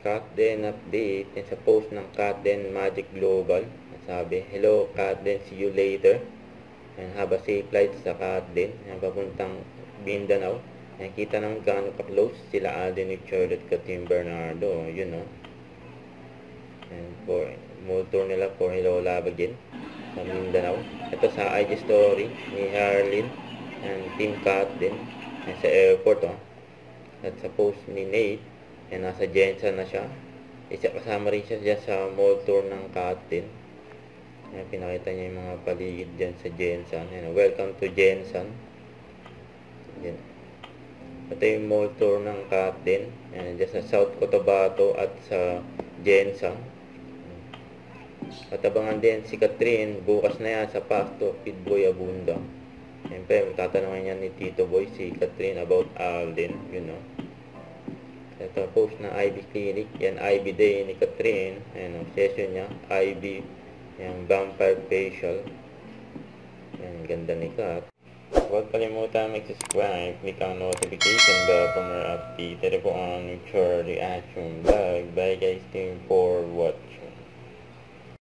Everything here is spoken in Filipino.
Katden update. Yan sa post ng Katden Magic Global. Sabi, hello Katden, see you later. Yan, have a safe flight sa Katden. Yan, papuntang Mindanao. Yan, kita naman gaano ka-close sila Alden with Charlotte ka Team Bernardo. Yun, no? Yan, mall tour nila for Hello Labagin sa Mindanao. Ito sa IG story ni Harlin and Team Katden. Yan, sa airport, oh. At sa post ni Nate, yan, nasa Jensen na siya. Kasama rin siya dyan sa mall tour ng Katden. Yan, pinakita niya yung mga paligid dyan sa Jensen. Yan, welcome to Jensen. Yan. Ito yung mall tour ng Katden. Yan, dyan sa South Cotabato at sa Jensen. At abangan din si Catherine bukas na yan sa Pasto, Pitboy, Abunda. Siyempre, tatanungin niya ni Tito Boy si Catherine about Alden, you know. Ito, post na IB Clinic. Yan, IB Day ni Catherine. Ayan, session niya. IB. Yan, vampire facial. Yan, ganda ni Kat. Huwag kalimutan mag-subscribe. Click ang notification bell for more updates. Ito po ang Nature Reaction Vlog. Bye guys, thank you for watching.